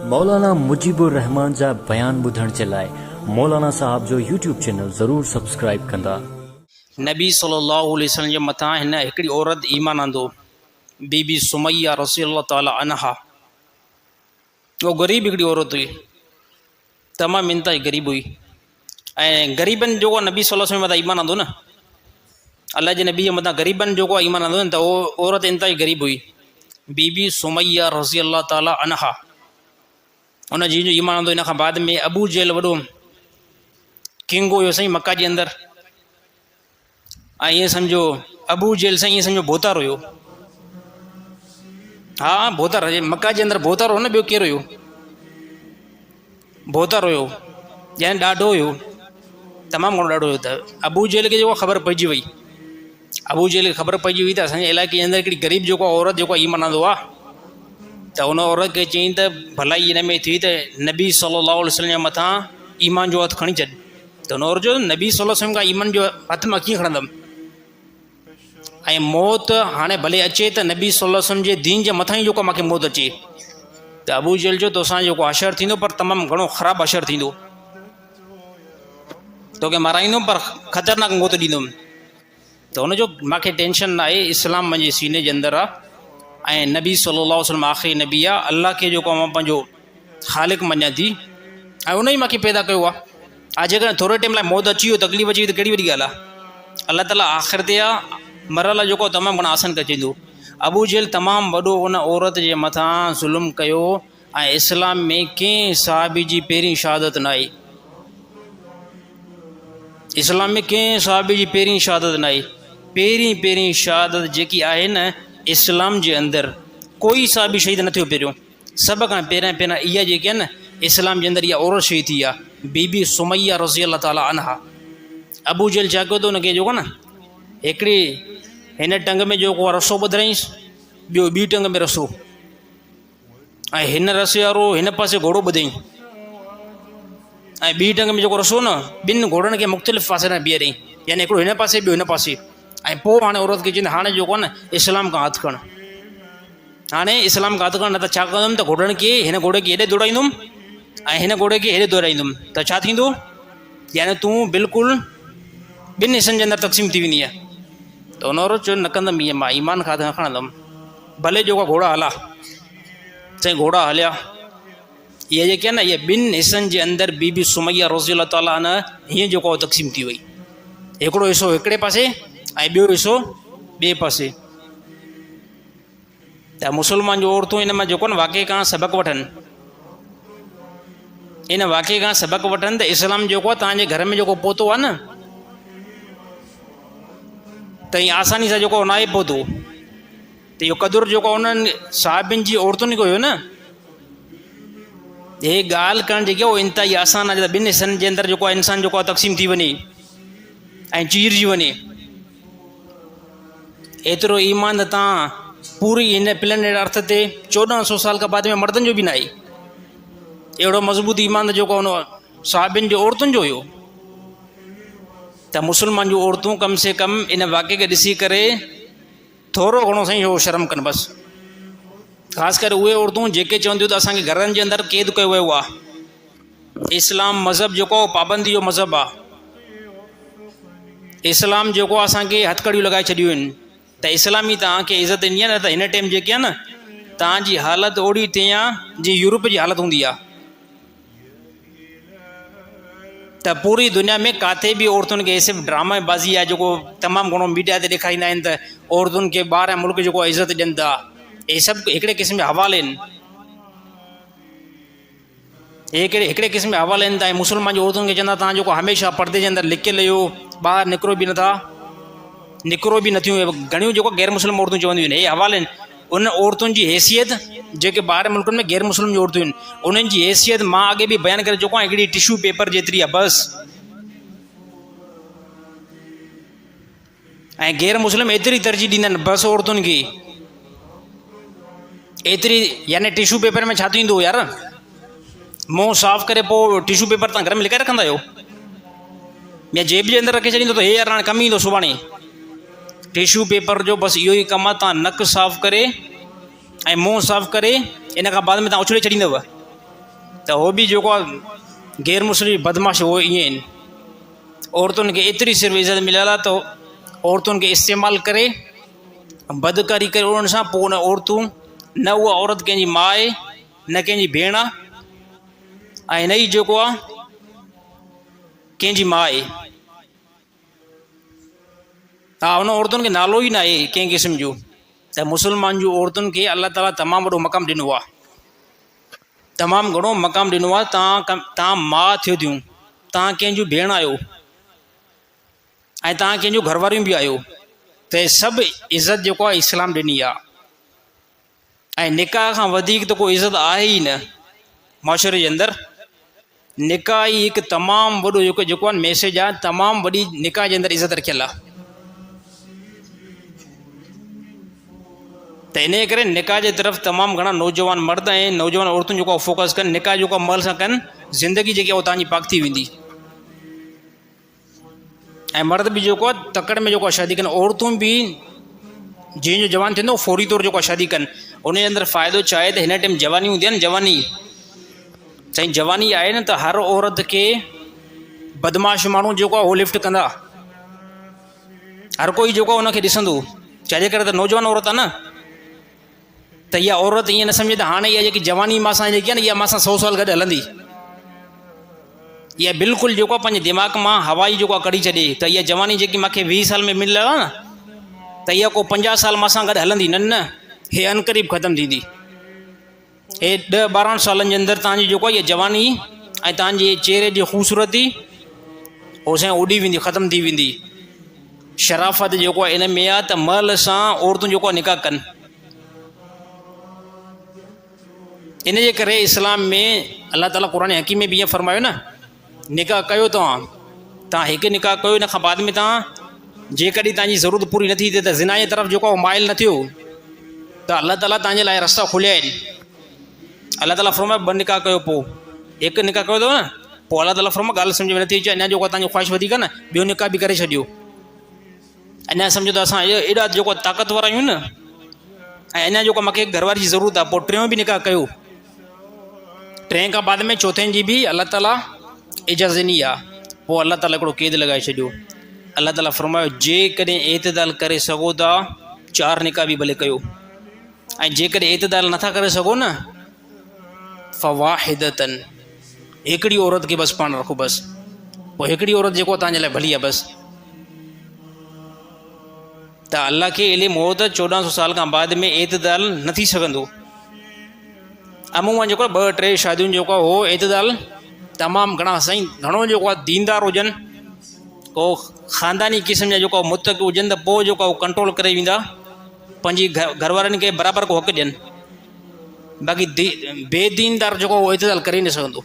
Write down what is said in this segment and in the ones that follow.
मौलाना मुजीबुर रहमान जा बयान ॿुधण जे लाइ मौलाना साहब जो यूट्यूब चैनल ज़रूर सब्सक्राइब कंदा। नबी सल्लल्लाहु अलैहि वसल्लम जे मथां हिन हिकिड़ी औरत ईमान आंदो, बीबी सुमैया रज़ियल्लाहु ताला अन्हा। वो ग़रीब हिकिड़ी औरत हुई, तमामु इंतहाई ग़रीब हुई। ऐं ग़रीबनि जो नबी सल्लल्लाहु अलैहि वसल्लम मथां ईमान आंदो न, अल्लाह जे नबी जे मथां ग़रीबनि जो ईमान आंदो न, त उहो औरत इंतहाई ग़रीब हुई, बीबी सुमैया रज़ियल्लाहु ताला अन्हा। उन जी जो ईमान आंदो। इन खां बाद में अबू जेल वॾो किंग हुयो साईं मक्का जे अंदरि। ऐं ईअं सम्झो अबू जेल साईं, ईअं सम्झो भोतार हुयो। हा भोतार, मक्का जे अंदरि भोतार हो न, ॿियो केरु हुयो? भोतार हुयो, ॼण ॾाढो हुयो, तमामु घणो ॾाढो हुयो। त अबू जेल खे जेको ख़बर पइजी वई, अबू जेल खे ख़बर पइजी वई त असांजे इलाइक़े जे अंदरि हिकिड़ी ग़रीब जेको औरत जेको ईमान आंदो आहे, त उन औरत खे चयईं त भलाई हिन में थी त नबी सल्लल्लाहु अलैहि वसल्लम जे मथां ईमान जो हथु खणी छॾ। त हुन औरत जो नबी सल्लल्लाहु अलैहि वसल्लम खां ईमान जो हथु मां कीअं खणंदमि? ऐं मौत हाणे भले अचे त नबी सल्लल्लाहु अलैहि वसल्लम जे दीन जे मथां ई जेको मूंखे मौत अचे। त अबू जेल जो तोसां जेको अशर थींदो, पर तमामु घणो ख़राबु अशर थींदो, तोखे माराईंदुमि पर ख़तरनाक मौत ॾींदुमि। त हुनजो मूंखे टेंशन न आहे, इस्लाम मुंहिंजे सीने जे अंदरि आहे ऐं नबी सल्लल्लाहु अलैहि वसल्लम आख़िरी नबी आहे। अल्लाह खे जेको मां पंहिंजो ख़ालिक मञा थी ऐं उन ई मूंखे पैदा कयो आहे। आज जेकॾहिं थोरे टाइम लाइ मौत अची वियो, तकलीफ़ अची वई, त कहिड़ी वॾी ॻाल्हि आहे? अल्लाह ताला आख़िर ते आहे मरल जेको तमामु घणो आसान करे छॾींदो। अबू जेल तमामु वॾो उन औरत जे मथां ज़ुल्म कयो ऐं इस्लाम में कंहिं सहाबी जी पहिरीं शहादत न आई। इस्लाम में कंहिं सहाबी जी पहिरीं शहादत न आई। पहिरीं शहादत जेकी आहे न इस्लाम जे अंदरि, कोई सहाबी शहीद न थियो पहिरियों। सभ खां पहिरियां इहा जेकी आहे न इस्लाम जे अंदरि इहा औरत शहीद थी आहे, बीबी सुमैया रज़ियल्लाहु ताला अन्हा। अबू जेल छा कयो त हुनखे जेको न हिकिड़ी हिन टंग में जेको रसो ॿधाईंसि, ॿियो ॿी टंग में रसो, ऐं हिन रसे वारो हिन पासे घोड़ो ॿधईं, ऐं ॿी टंग में जेको रसो न ॿिनि घोड़नि खे मुख़्तलिफ़ पासे न बीहारईं, यानी हिकिड़ो हिन पासे ॿियो हिन पासे। ऐं पोइ हाणे औरत खे चवंदा हाणे जेको आहे न इस्लाम खां हथु खण, हाणे इस्लाम खां हथु खण, न त छा कंदुमि त घोड़नि खे, हिन घोड़े खे हेॾे दौड़ाईंदुमि ऐं हिन घोड़े खे हेॾे दौड़ाईंदुमि, त छा थींदो? यानी तूं बिल्कुलु ॿिनि हिसनि जे अंदरि तक़सीम थी वेंदी आहे। त हुन औरत चयो न कंदुमि, ईअं मां ईमान खां हथु न खणंदुमि, भले जेको घोड़ा हला। चई घोड़ा हलिया। इहा जेकी आहे न इहा ॿिनि हिसनि जे अंदरि बीबी सुमैया रज़ियल्लाहु ताला अन्हा हीअं जेको तक़सीम थी वई, हिकिड़ो हिसो हिकिड़े पासे ऐं ॿियो हिसो ॿिए पासे। त मुस्लमान जूं औरतूं इन मां जेको न वाक़े खां सबक़ु वठनि, इन वाक़े खां सबक़ु वठनि त इस्लाम जेको आहे तव्हांजे घर में जेको पहुतो आहे न, त ईअं आसानी सां जेको न आहे पहुतो। त इहो क़दुरु जेको उन्हनि साहिबिन जी औरतुनि खे हुयो न, हे ॻाल्हि करणु जेकी आहे उहो इंतिहाई आसान आहे। ॿिनि हिसनि जे अंदरि जेको आहे इंसानु जेको आहे तक़सीम थी वञे ऐं चीरजी वञे। एतिरो ईमान त तव्हां पूरी हिन प्लेनेट अर्थ ते 1400 साल खां बाद में मर्दनि जो बि न आहे। अहिड़ो मज़बूत ईमान जेको हुन साहिबिन जो औरतुनि जो हुयो। त मुस्लमान जूं औरतूं कम से कम इन वाक़े खे ॾिसी करे थोरो घणो साईं उहो शर्म कनि बसि। ख़ासि करे उहे औरतूं जेके चवंदियूं त असांखे घरनि जे अंदरि क़ैद कयो वियो आहे। इस्लाम मज़हब जेको पाबंदी जो मज़हब आहे। इस्लाम जेको असांखे हथकड़ियूं लॻाए छॾियूं आहिनि, त इस्लामी तव्हांखे इज़त ॾिनी आहे न। त हिन टाइम जेकी आहे न तव्हांजी हालति ओड़ी थिए आहे जीअं यूरोप जी हालति हूंदी आहे। त पूरी दुनिया में किथे बि औरतुनि खे सिर्फ़ु ड्रामा बाज़ी आहे जेको तमामु घणो मीडिया ते ॾेखारींदा आहिनि, त औरतुनि खे ॿाहिरि मुल्क जेको आहे इज़त ॾियनि था। इहे सभु हिकिड़े क़िस्म जा हवाले आहिनि, हिकिड़े क़िस्म जा हवाले आहिनि। त मुस्लमान जी औरतुनि खे चवंदा तव्हां जेको हमेशह पर्दे जे अंदरि लिकियल हुयो, ॿाहिरि निकिरो बि नथियूं। घणियूं जेको गैर मुस्लिम औरतूं चवंदियूं आहिनि, हे हवाले आहिनि। उन औरतुनि जी हैसियत जेके ॿाहिरि मुल्कनि में गैर मुस्लिम जी औरतूं आहिनि, उन्हनि जी हैसियत मां अॻे बि बयानु करे चुको आहियां, हिकिड़ी टिशू पेपर जेतिरी आहे बसि। ऐं गैर मुस्लिम एतिरी तरजीह ॾींदा आहिनि बसि औरतुनि खे, एतिरी। यानी टिशू पेपर में छा थींदो यार, मुंहुं साफ़ु करे पोइ टिशू पेपर तव्हां घर में लिकाए रखंदा आहियो या जेब जे अंदरि रखे छॾींदो, त हे यार हाणे कमु ईंदो सुभाणे। टिशू पेपर जो बसि इहो ई कमु आहे, तव्हां नक साफ़ु करे ऐं मुंहुं साफ़ु करे इन खां बाद में तव्हां उछले छॾींदव। त उहो बि जेको आहे गैर मुस्लिम बदमाश उहो ईअं आहिनि। औरतुनि खे एतिरी सिर्फ़ु इज़त मिलियल आहे त औरतुनि खे इस्तेमालु करे बदकारी करे उन्हनि सां पोइ उन औरतूं न उहा औरत कंहिंजी माउ आहे न कंहिंजी भेण आहे ऐं न ई जेको आहे कंहिंजी माउ आहे। हा, उन औरतुनि खे नालो ई न आहे कंहिं क़िस्म जो। त मुस्लमान जूं औरतुनि खे अलाह ताला तमामु वॾो मक़ाम ॾिनो आहे, तमामु घणो मक़ाम ॾिनो आहे। तव्हां माउ थियो थियूं, तव्हां कंहिंजूं भेण आहियो ऐं तव्हां कंहिंजूं घरवारियूं बि आहियो, त सभु इज़त जेको आहे इस्लाम ॾिनी आहे। ऐं निकाह खां वधीक त कोई इज़त आहे ई न माशरे जे अंदरि। निकाह ई हिकु तमामु वॾो जेको आहे मैसेज आहे, तमामु वॾी निकाह जे अंदरि इज़त रखियल आहे। त इन करे निकाह जे तरफ़ तमामु घणा नौजवान मर्द ऐं नौजवान औरतूं जेको फोकस कनि, निकाह जेको मल सां कनि, ज़िंदगी जेकी आहे उहा तव्हांजी पाक थी वेंदी। ऐं मर्द बि जेको आहे तकड़ में जेको आहे शादी कनि, औरतूं बि जंहिंजो जवान थींदो फौरी तौरु जेको आहे शादी कनि। उन जे अंदरि फ़ाइदो छा आहे त हिन टाइम जवानी हूंदी आहे न, जवानी साईं जवानी आहे न, त हर औरत खे बदमाश माण्हू जेको आहे उहो लिफ्ट कंदा। हर कोई जेको आहे उनखे ॾिसंदो, छाजे करे त नौजवान औरत आहे न। त इहा औरत ईअं न सम्झे त हाणे इहा जेकी जवानी मां सां जेकी आहे न, इहा मां सां 100 साल गॾु हलंदी। इहा बिल्कुलु जेको आहे पंहिंजे दिमाग़ मां हवा ई जेको आहे कढी छॾे त इहा जवानी जेकी मूंखे 20 साल में मिलियल आहे न, त इहा को 50 साल मां सां गॾु हलंदी। न न, हे अनक़रीब ख़तमु थींदी। हे 10-12 सालनि जे अंदरि तव्हांजी जेको आहे इहा जवानी ऐं तव्हांजे चहिरे जी ख़ूबसूरती उहो साईं उॾी वेंदी, ख़तमु थी वेंदी। शराफ़त जेको आहे इन में आहे त महल सां औरतूं जेको आहे निकाह कनि। इन जे करे इस्लाम में अलाह ताला क़ुरान हकीम में बि ईअं फरमायो न, निकाह कयो तव्हां हिकु निकाह कयो, इन खां बाद में तव्हां जेकॾहिं तव्हांजी ज़रूरत पूरी नथी थिए त ज़िना जे तरफ़ जेको आहे माइल न थियो, त अलाह ताला तव्हांजे लाइ रस्ता खोलिया आहिनि। अलाह ताला फरमायो 2 निकाह कयो, पोइ हिकु निकाह कयो अथव न, पोइ अलाह ताला फरमायो ॻाल्हि सम्झ में नथी अचे, अञा जेको तव्हांजी ख़्वाहिश वधीक न, ॿियो निकाह बि करे छॾियो। अञा सम्झो त असां एॾा जेको ताक़तवर आहियूं न, ऐं अञा जेको मूंखे घरवारी जी ज़रूरत आहे, पोइ टियों बि निकाह कयो। 3 खां बाद में चौथे जी बि अलाह ताला इजाज़त ॾिनी आहे। पोइ अलाह ताला हिकिड़ो क़ैद लॻाए छॾियो। अलाह ताला फरमायो जेकॾहिं एतिदाल करे सघो था 4 निकाह बि भले कयो, ऐं जेकॾहिं एतिदाल नथा करे सघो न, फ़वाहिदतन, हिकिड़ी औरत खे बसि पाण रखो, बसि पोइ हिकिड़ी औरत जेको तव्हांजे लाइ भली आहे बसि। त अलाह खे इल्मु हो त 1400 साल खां बाद में एतिदाल न थी सघंदो। अमूमन जेको 2-3 शादियूं जेको आहे उहो एतिदाल तमामु घणा साईं घणो जेको आहे दीनदार हुजनि, को ख़ानदानी क़िस्म जा जेको मुतक़ी हुजनि, त पोइ जेको आहे कंट्रोल करे वेंदा, पंहिंजी घरवारनि खे बराबरि को हक़ ॾियनि। बाक़ी बेदीनदार जेको उहो एतिदाल करे न सघंदो।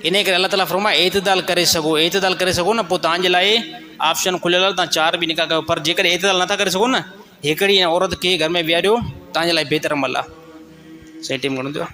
इन करे अलाह ताला फरमाए एतिदाल करे सघो न, पोइ तव्हांजे लाइ ऑप्शन खुलियल आहे, तव्हां 4 बि निकाह कयो। पर जेकॾहिं एतिदाल नथा करे सघो न, हिकिड़ी औरत खे घर में विहारियो, तव्हांजे लाइ बहितर अमल आहे। सही टाइम घणो थियो?